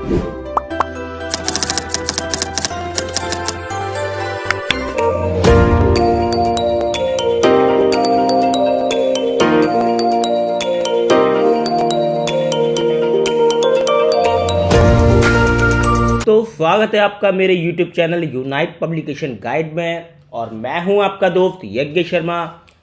तो स्वागत है आपका मेरे YouTube channel unite publication guide में। और मैं हूं आपका दोस्त यज्ञ शर्मा।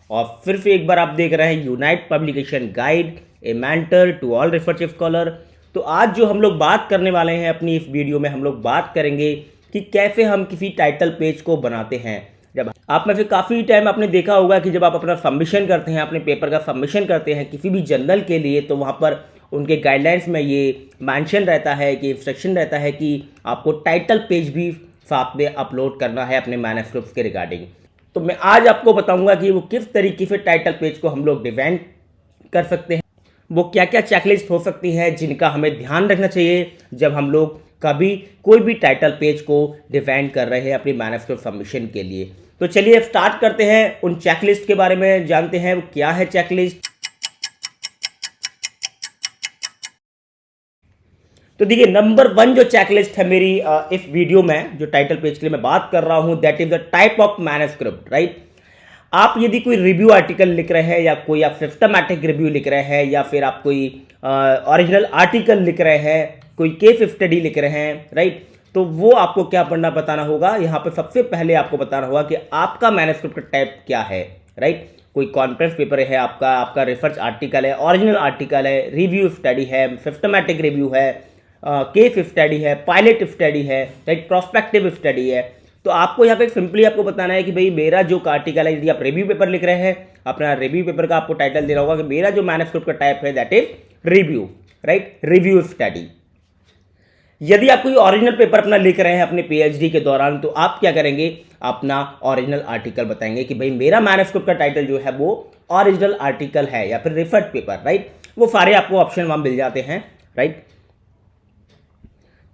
और फिर से एक बार आप देख रहे हैं unite publication guide, a mentor to all research scholar. तो आज जो हम लोग बात करने वाले हैं अपनी इस वीडियो में, हम लोग बात करेंगे कि कैसे हम किसी टाइटल पेज को बनाते हैं। जब आप में से काफ़ी टाइम आपने देखा होगा कि जब आप अपना सबमिशन करते हैं, अपने पेपर का सबमिशन करते हैं किसी भी जर्नल के लिए, तो वहाँ पर उनके गाइडलाइंस में ये मेंशन रहता है कि इंस्ट्रक्शन रहता है कि आपको टाइटल पेज भी साथ में अपलोड करना है अपने मैन्युस्क्रिप्ट के रिगार्डिंग। तो मैं आज आपको बताऊंगा कि वो किस तरीके से टाइटल पेज को हम लोग डिजाइन कर सकते हैं, वो क्या क्या चेकलिस्ट हो सकती है जिनका हमें ध्यान रखना चाहिए जब हम लोग कभी कोई भी टाइटल पेज को डिजाइन कर रहे हैं अपनी मैन्युस्क्रिप्ट सबमिशन के लिए। तो चलिए स्टार्ट करते हैं, उन चेकलिस्ट के बारे में जानते हैं वो क्या है चेकलिस्ट। तो देखिए, नंबर 1 जो चेकलिस्ट है मेरी इस वीडियो में, जो टाइटल पेज के लिए मैं बात कर रहा हूं, that is the type of manuscript, right. आप यदि कोई रिव्यू आर्टिकल लिख रहे हैं या कोई आप सिस्टमैटिक रिव्यू लिख रहे हैं या फिर आप कोई ओरिजिनल आर्टिकल लिख रहे हैं, कोई केस स्टडी लिख रहे हैं, राइट, तो वो आपको क्या पढ़ना बताना होगा। यहाँ पे सबसे पहले आपको बताना होगा कि आपका मैन्युस्क्रिप्ट का टाइप क्या है, राइट। कोई कॉन्फ्रेंस पेपर है आपका रिसर्च आर्टिकल है, ओरिजिनल आर्टिकल है, रिव्यू स्टडी है, सिस्टमैटिक रिव्यू है, केस स्टडी है, पायलट स्टडी है, राइट, प्रोस्पेक्टिव स्टडी है। तो आपको यहाँ पे सिंपली आपको बताना है कि भाई मेरा जो आर्टिकल है, यदि आप रिव्यू पेपर लिख रहे हैं, अपना रिव्यू पेपर का आपको टाइटल देना होगा कि मेरा जो मैन्युस्क्रिप्ट का टाइप है that is review, right, review study. यदि आप कोई ओरिजिनल पेपर अपना लिख रहे हैं अपने पीएचडी के दौरान, तो आप क्या करेंगे, अपना ओरिजिनल आर्टिकल बताएंगे कि भाई मेरा मैन्युस्क्रिप्ट का टाइटल जो है वो ओरिजिनल आर्टिकल है या फिर रिसर्च पेपर, राइट। वो सारे आपको ऑप्शन वहां मिल जाते हैं, राइट।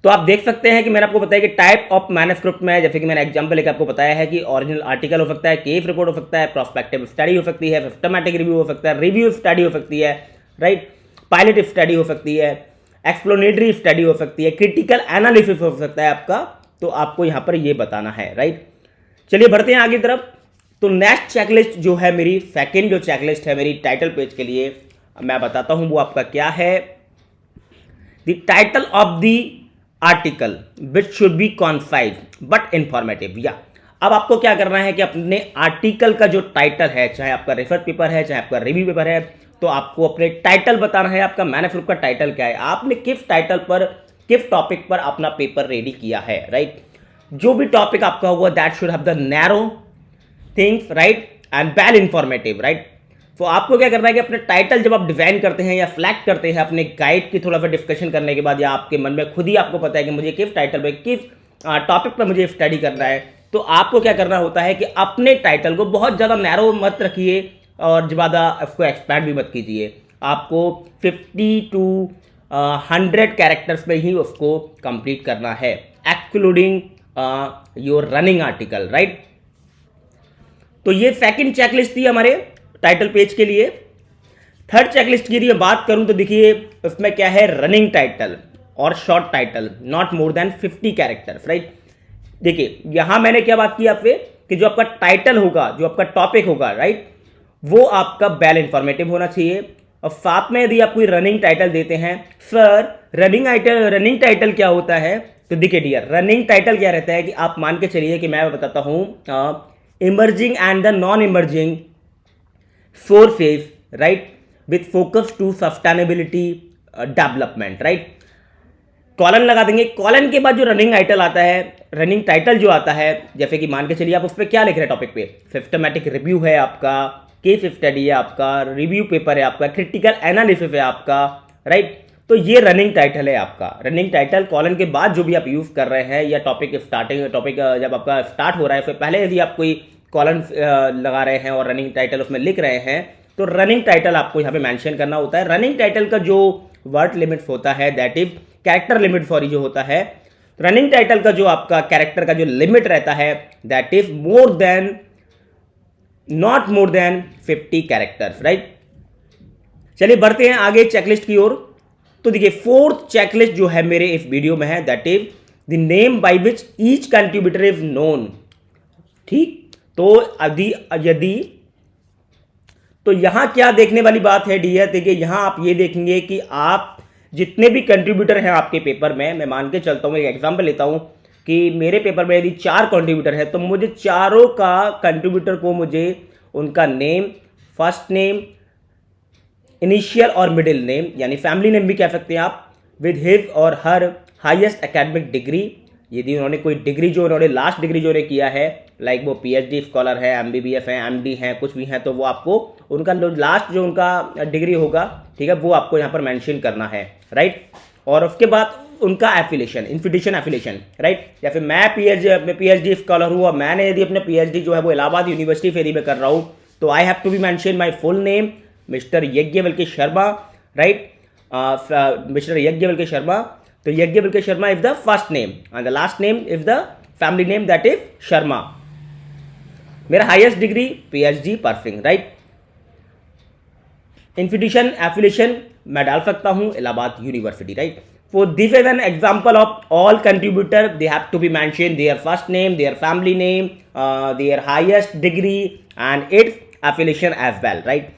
तो आप देख सकते हैं कि मैंने आपको बताया कि टाइप ऑफ मैन्युस्क्रिप्ट में, जैसे कि मैंने एग्जांपल लेकर आपको बताया है कि ओरिजिनल आर्टिकल हो सकता है, केस रिपोर्ट हो सकता है, प्रोस्पेक्टिव स्टडी हो सकती है, सिस्टमैटिक रिव्यू हो सकता है, रिव्यू स्टडी हो सकती है, राइट, पायलट स्टडी हो सकती है, एक्सप्लोनेटरी स्टडी हो सकती है, क्रिटिकल एनालिसिस हो सकता है आपका। तो आपको यहाँ पर ये बताना है, राइट। चलिए बढ़ते हैं आगे तरफ। तो नेक्स्ट चेकलिस्ट जो है मेरी, सेकेंड जो चेकलिस्ट है मेरी टाइटल पेज के लिए, मैं बताता हूँ वो आपका क्या है। The title of the article which should be concise but informative. या अब आपको क्या करना है कि अपने आर्टिकल का जो टाइटल है, चाहे आपका रिसर्च पेपर है, चाहे आपका रिव्यू पेपर है, तो आपको अपने टाइटल बताना है, आपका मैन्युस्क्रिप्ट का टाइटल क्या है, आपने किस टाइटल पर, किस टॉपिक पर अपना पेपर रेडी किया है, राइट। जो भी टॉपिक आपका होगा that should have the narrow things, right, and well informative, right. तो आपको क्या करना है कि अपने टाइटल जब आप डिजाइन करते हैं या फ्लैग करते हैं अपने गाइड की थोड़ा सा डिस्कशन करने के बाद, या आपके मन में खुद ही आपको पता है कि मुझे किस टाइटल पे, किस टॉपिक पर मुझे स्टडी करना है, तो आपको क्या करना होता है कि अपने टाइटल को बहुत ज़्यादा नैरो मत रखिए और ज़्यादा उसको एक्सपैंड भी मत कीजिए। आपको 50 to 100 कैरेक्टर्स में ही उसको कंप्लीट करना है, excluding your running article, right. तो ये सेकंड चेकलिस्ट थी हमारे टाइटल पेज के लिए। थर्ड चेकलिस्ट की बात करूं तो देखिए उसमें क्या है, रनिंग टाइटल और short title not more than 50 characters, right. देखिए यहां मैंने क्या बात की आपसे कि जो आपका टाइटल होगा, जो आपका टॉपिक होगा, राइट, वो आपका वेल इंफॉर्मेटिव होना चाहिए। और साथ में यदि आप कोई रनिंग टाइटल देते हैं, सर रनिंग टाइटल क्या होता है, तो देखिए डियर, रनिंग टाइटल क्या रहता है कि आप मान के चलिए कि मैं बताता हूं emerging and the non emerging sources, right, with focus to sustainability development, right. Colon लगा देंगे, कॉलन के बाद जो रनिंग टाइटल आता है, रनिंग टाइटल जो आता है, जैसे कि मान के चलिए आप उस पर क्या लिख रहे हैं टॉपिक पे, सिस्टमैटिक रिव्यू है आपका, केस स्टडी है आपका, रिव्यू पेपर है आपका, क्रिटिकल एनालिसिस है आपका, राइट। तो ये रनिंग टाइटल है आपका। रनिंग टाइटल कॉलन के बाद जो भी आप यूज कर रहे हैं, या टॉपिक जब आपका स्टार्ट हो रहा है उससे पहले यदि आप कोई कॉलन लगा रहे हैं और रनिंग टाइटल उसमें लिख रहे हैं, तो रनिंग टाइटल आपको यहाँ पे मेंशन करना होता है। रनिंग टाइटल का जो वर्ड लिमिट होता है, that is character limit, sorry, जो होता है रनिंग टाइटल का जो आपका कैरेक्टर का जो लिमिट रहता है, that is not more than 50 characters, right. चलिए बढ़ते हैं आगे चेकलिस्ट की ओर। तो देखिए फोर्थ चेकलिस्ट जो है मेरे इस वीडियो में है, that is the name by which each contributor is known. ठीक, तो यदि तो यहां क्या देखने वाली बात है डियर, देखिए यहां आप ये देखेंगे कि आप जितने भी कंट्रीब्यूटर हैं आपके पेपर में, मैं मान के चलता हूं, एक एग्जांपल लेता हूं कि मेरे पेपर में यदि 4 कंट्रीब्यूटर है तो मुझे चारों का कंट्रीब्यूटर को मुझे उनका नेम, फर्स्ट नेम, इनिशियल और मिडिल नेम यानी फैमिली नेम भी कह सकते हैं आप, विद हिज और हर हाईएस्ट एकेडमिक डिग्री, यदि उन्होंने कोई डिग्री जो उन्होंने लास्ट डिग्री जो उन्होंने किया है, लाइक वो पीएचडी स्कॉलर है, एमबीबीएस है, एमडी है, कुछ भी है, तो वो आपको उनका लास्ट जो उनका डिग्री होगा, ठीक है, वो आपको यहाँ पर मेंशन करना है, राइट। और उसके बाद उनका एफिलेशन, इंस्टीट्यूशन एफिलेशन, राइट। या फिर मैं पीएचडी स्कॉलर हूँ और मैंने यदि अपने पीएचडी जो है वो इलाहाबाद यूनिवर्सिटी फेरी में कर रहा हूँ, तो I have to be mention my full name mister Yagyavalkya Sharma, right, mister Yagyavalkya Sharma. तो Yagyavalkya Sharma is the first name and the last name is the family name, that is Sharma. मेरा highest degree PhD pursuing, right. Institution affiliation मैं डाल सकता हूं Allahabad university, right. So this is an example of all contributor. They have to be mentioned their first name, their family name, their highest degree and its affiliation as well, right?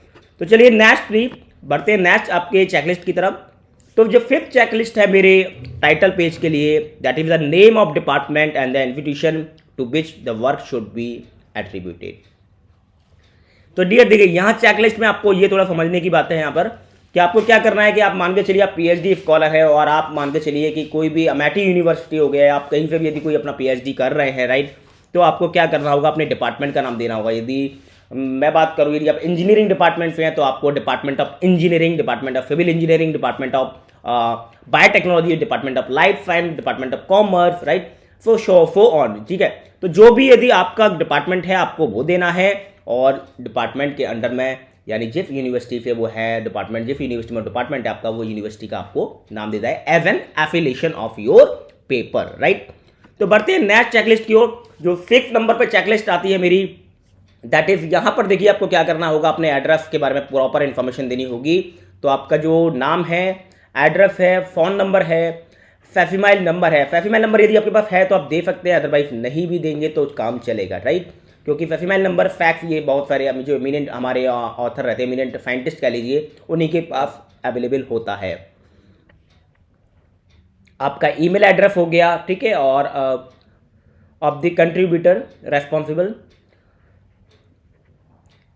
तो चलिए next भी बढ़ते हैं next आपके checklist की तरफ। तो जो फिफ्थ चेकलिस्ट है मेरे टाइटल पेज के लिए, that is the name of department and the institution to which the work should be attributed. तो डियर देखिए यहाँ चेकलिस्ट में आपको ये थोड़ा समझने की बात है यहाँ पर कि आपको क्या करना है कि आप मान के चलिए आप पीएचडी स्कॉलर है और आप मान के चलिए कि कोई भी अमेठी यूनिवर्सिटी हो गया, आप कहीं से भी यदि कोई अपना पीएचडी कर रहे हैं, राइट, तो आपको क्या करना होगा, अपने डिपार्टमेंट का नाम देना होगा। यदि मैं बात करूँ यदि आप इंजीनियरिंग डिपार्टमेंट से हैं तो आपको department of engineering, department of civil engineering, department of biotechnology, department of life science, department of commerce, right, so on, ठीक है। तो जो भी यदि आपका डिपार्टमेंट है आपको वो देना है, और डिपार्टमेंट के अंडर में यानी जिस यूनिवर्सिटी से वो है डिपार्टमेंट, जिस यूनिवर्सिटी में डिपार्टमेंट है आपका, वो यूनिवर्सिटी का आपको नाम देता है as an affiliation of your paper, right. तो बढ़ते हैं नेक्स्ट चेकलिस्ट की ओर। जो 6 नंबर पर चेकलिस्ट आती है मेरी, दैट इज यहाँ पर देखिए आपको क्या करना होगा, अपने एड्रेस के बारे में प्रॉपर इंफॉर्मेशन देनी होगी। तो आपका जो नाम है, एड्रेस है, फोन नंबर है, फैफीमाइल नंबर है। फैफीमाइल नंबर यदि आपके पास है तो आप दे सकते हैं, अदरवाइज नहीं भी देंगे तो काम चलेगा, राइट। क्योंकि फैफीमाइल नंबर फैक्ट ये बहुत सारे जो एमिनेंट हमारे ऑथर रहते हैं, एमिनेंट साइंटिस्ट कह लीजिए, उन्हीं के पास अवेलेबल होता है। आपका ईमेल एड्रेस हो गया, ठीक है, और ऑफ द कंट्रीब्यूटर रेस्पॉन्सिबल,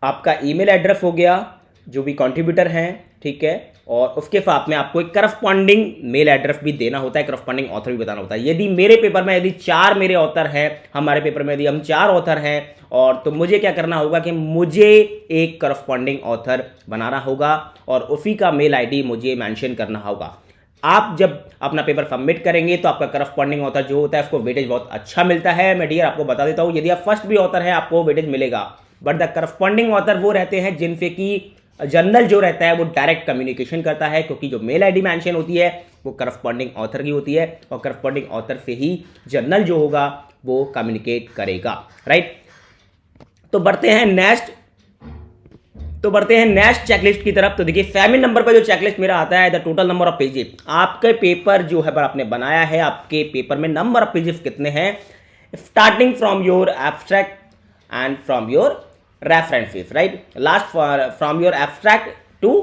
आपका ईमेल एड्रेस हो गया जो भी कंट्रीब्यूटर हैं, ठीक है, और उसके साथ में आपको एक करस्पॉन्डिंग मेल एड्रेस भी देना होता है, करस्पॉन्डिंग ऑथर भी बताना होता है। यदि मेरे पेपर में यदि 4 मेरे ऑथर हैं, हमारे पेपर में यदि हम 4 ऑथर हैं, और तो मुझे क्या करना होगा कि मुझे एक करस्पॉन्डिंग ऑथर बनाना होगा और उसी का मेल आईडी मुझे मेंशन करना होगा। आप जब अपना पेपर सबमिट करेंगे तो आपका करस्पॉन्डिंग ऑथर जो होता है उसको वेटेज बहुत अच्छा मिलता है। मैं डियर आपको बता देता हूँ, यदि आप फर्स्ट भी ऑथर है आपको वेटेज मिलेगा, बट द करस्पॉन्डिंग ऑथर वो रहते हैं जिनसे कि जर्नल जो रहता है वो डायरेक्ट कम्युनिकेशन करता है, क्योंकि जो मेल आईडी मेंशन होती है वो करस्पॉन्डिंग ऑथर की होती है, और करस्पॉन्डिंग ऑथर से ही जर्नल जो होगा वो कम्युनिकेट करेगा, राइट। तो बढ़ते हैं नेक्स्ट चेकलिस्ट की तरफ। तो देखिए 7 नंबर पर जो चेकलिस्ट मेरा आता है, the total number of pages. आपके पेपर जो है आपने बनाया है, आपके पेपर में नंबर ऑफ पेजेस कितने हैं, starting from your abstract and from your references, right, last from your abstract to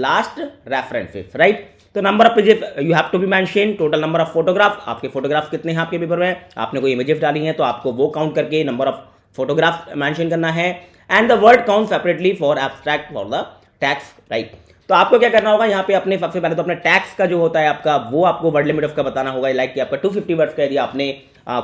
last references, right। तो number of pages you have to be mention, total number of photograph, आपके photograph कितने हैं आपके paper में, आपने कोई images डाली हैं तो आपको वो काउंट करके नंबर ऑफ फोटोग्राफ मेंशन करना है, and the word count separately for abstract for the tax, right. तो आपको क्या करना होगा यहाँ पे, अपने सबसे पहले तो अपने टैक्स का जो होता है आपका, वो आपको वर्ड लिमिट उसका बताना होगा, लाइक कि आपका 250 वर्ड्स का यदि आपने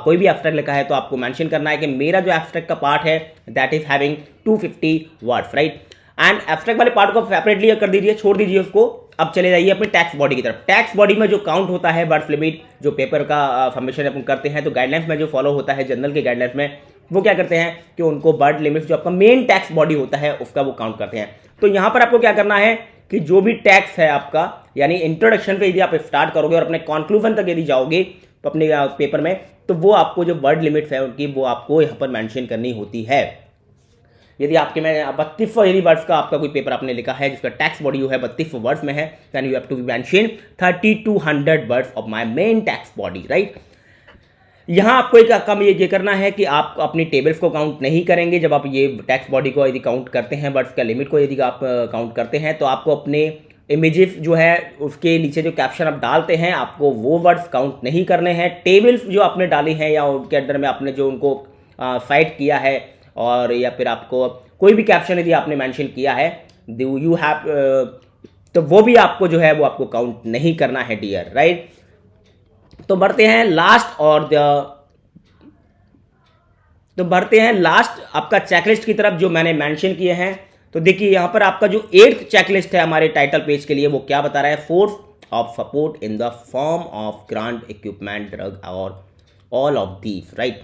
कोई भी एब्स्ट्रैक्ट लिखा है तो आपको मेंशन करना है कि मेरा जो एब्स्ट्रैक्ट का पार्ट है that is having 250 words, right. And abstract वाले पार्ट को सेपरेटली कर दीजिए, छोड़ दीजिए उसको। अब चले जाइए अपने टैक्स बॉडी की तरफ। टैक्स बॉडी में जो काउंट होता है वर्ड्स लिमिट, जो पेपर का सबमिशन अपन करते हैं, तो गाइडलाइंस में जो फॉलो होता है जर्नल के गाइडलाइंस में, वो क्या करते हैं कि उनको वर्ड लिमिट जो आपका मेन टैक्स बॉडी होता है उसका वो काउंट करते हैं। तो यहाँ पर आपको क्या करना है कि जो भी टैक्स है आपका, यानी इंट्रोडक्शन पे यदि आप स्टार्ट करोगे और अपने कंक्लूजन तक यदि जाओगे तो अपने पेपर में, तो वो आपको जो वर्ड लिमिट्स है उनकी वो आपको यहाँ पर मेंशन करनी होती है। यदि आपके में 32 यदि वर्ड्स का आपका कोई पेपर आपने लिखा है जिसका टैक्स बॉडी जो है 32 वर्ड्स में है, then you have to mention 30 to 100 words of my main text body, right. यहाँ आपको एक कम ये करना है कि आप अपनी टेबल्स को काउंट नहीं करेंगे। जब आप ये टैक्स बॉडी को यदि काउंट करते हैं, वर्ड्स का लिमिट को यदि आप काउंट करते हैं, तो आपको अपने इमेजेस जो है उसके नीचे जो कैप्शन आप डालते हैं, आपको वो वर्ड्स काउंट नहीं करने हैं। टेबल्स जो आपने डाली हैं या उनके अंडर में आपने जो उनको साइट किया है, और या फिर आपको कोई भी कैप्शन यदि आपने मेंशन किया है, यू हैव तो वो भी आपको जो है वो आपको काउंट नहीं करना है डियर, राइट। तो बढ़ते हैं लास्ट आपका चेकलिस्ट की तरफ जो मैंने मेंशन किए हैं। तो देखिए यहाँ पर आपका जो 8th चेकलिस्ट है हमारे टाइटल पेज के लिए, वो क्या बता रहा है, force of support in the form of grant, equipment, drug और ऑल ऑफ दीज, राइट।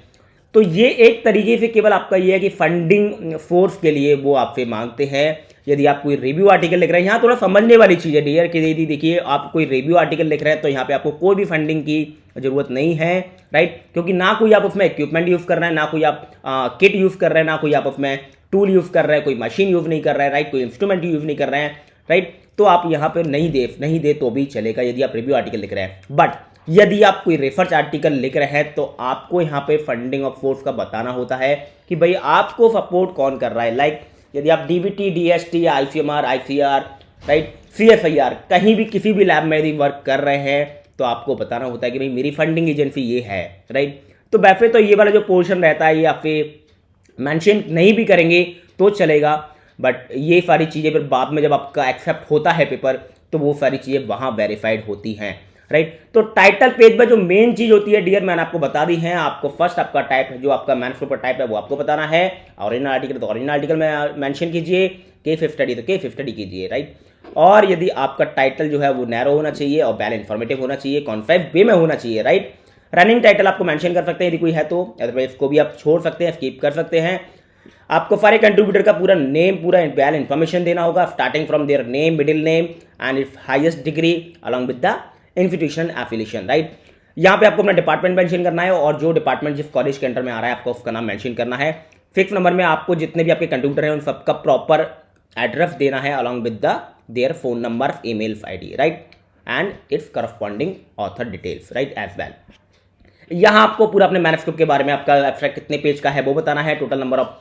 तो ये एक तरीके से केवल आपका ये है कि फंडिंग फोर्स के लिए वो आपसे मांगते हैं। यदि आप कोई रिव्यू आर्टिकल लिख रहे हैं, यहाँ थोड़ा समझने वाली चीज़ है डियर कि यदि देखिए आप कोई रिव्यू आर्टिकल लिख रहे हैं तो यहाँ पे आपको कोई भी फंडिंग की जरूरत नहीं है, राइट। क्योंकि ना कोई आप उसमें इक्विपमेंट यूज़ कर रहे हैं, ना कोई आप किट यूज़ कर रहे हैं, ना कोई आप उसमें टूल यूज़ कर रहे हैं, कोई मशीन यूज़ नहीं कर रहे हैं, राइट, कोई इंस्ट्रूमेंट यूज़ नहीं कर रहे हैं, राइट। तो आप यहाँ पे नहीं दे तो भी चलेगा यदि आप रिव्यू आर्टिकल लिख रहे हैं। बट यदि आप कोई रिसर्च आर्टिकल लिख रहे हैं तो आपको यहाँ पे फंडिंग ऑफ फोर्स का बताना होता है कि भाई आपको सपोर्ट कौन कर रहा है। लाइक यदि आप DBT, DST, ICMR, ICR, right, CSIR कहीं भी किसी भी लैब में यदि वर्क कर रहे हैं तो आपको बताना होता है कि भाई मेरी फंडिंग एजेंसी ये है, राइट। तो वैसे तो ये वाला जो पोर्शन रहता है ये आप मेंशन नहीं भी करेंगे तो चलेगा, बट ये सारी चीज़ें फिर बाद में जब आपका एक्सेप्ट होता है पेपर तो वो सारी चीज़ें वहाँ वेरीफाइड होती हैं, राइट। तो टाइटल पेज में जो मेन चीज होती है डियर मैंने आपको बता दी है। आपको फर्स्ट आपका टाइप जो आपका मैन्युस्क्रिप्ट टाइप है वो आपको बताना है। ओरिजिनल आर्टिकल तो ओरिजिनल आर्टिकल में मेंशन कीजिए, केस स्टडी तो केस स्टडी कीजिए, राइट। और यदि आपका टाइटल जो है वो नैरो होना चाहिए और वेल इन्फॉर्मेटिव होना चाहिए, कॉन्सेप्ट वे में होना चाहिए, राइट। रनिंग टाइटल आपको मेंशन कर सकते हैं यदि कोई है तो, अदरवाइज इसको भी आप छोड़ सकते हैं, स्किप कर सकते हैं। आपको सारे कंट्रीब्यूटर का पूरा नेम, पूरा वेल इन्फॉर्मेशन देना होगा, starting from their name, middle name and it's highest degree along with the institution affiliation, right. यहाँ पे आपको अपना डिपार्टमेंट मेंशन करना है और जो डिपार्टमेंट जिस कॉलेज के अंडर में आ रहा है आपको उसका नाम मेंशन करना है। 6 नंबर में आपको जितने भी आपके कंट्रीब्यूटर हैं उन सबका प्रॉपर एड्रेस देना है along with the their phone number, email ID, right, and it's corresponding author details, right, as well. यहाँ आपको पूरा अपने मैन्युस्क्रिप्ट के बारे में, आपका एब्स्ट्रैक्ट कितने पेज का है वो बताना है, टोटल नंबर ऑफ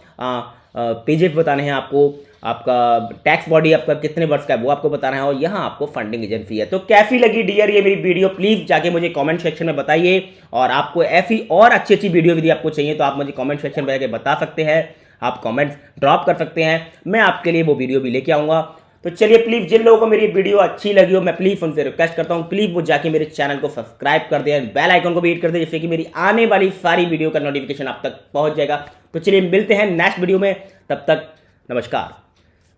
पेजेस बताने हैं आपको, आपका टैक्स बॉडी आपका कितने वर्ष का है वो आपको बताना है, और यहाँ आपको फंडिंग एजेंसी है। तो कैसी लगी डियर ये मेरी वीडियो, प्लीज जाके मुझे कमेंट सेक्शन में बताइए। और आपको ऐसी और अच्छी वीडियो यदि आपको चाहिए तो आप मुझे कमेंट सेक्शन में जाके बता सकते हैं, आप कमेंट्स ड्रॉप कर सकते हैं, मैं आपके लिए वो वीडियो भी लेके आऊँगा। तो चलिए प्लीज जिन लोगों को मेरी वीडियो अच्छी लगी हो मैं प्लीज उनसे रिक्वेस्ट करता हूँ, प्लीज वो जाके मेरे चैनल को सब्सक्राइब कर दें, बेल आइकन को भी हिट कर दें, जिससे कि मेरी आने वाली सारी वीडियो का नोटिफिकेशन आप तक पहुंच जाएगा। तो चलिए मिलते हैं नेक्स्ट वीडियो में, तब तक नमस्कार।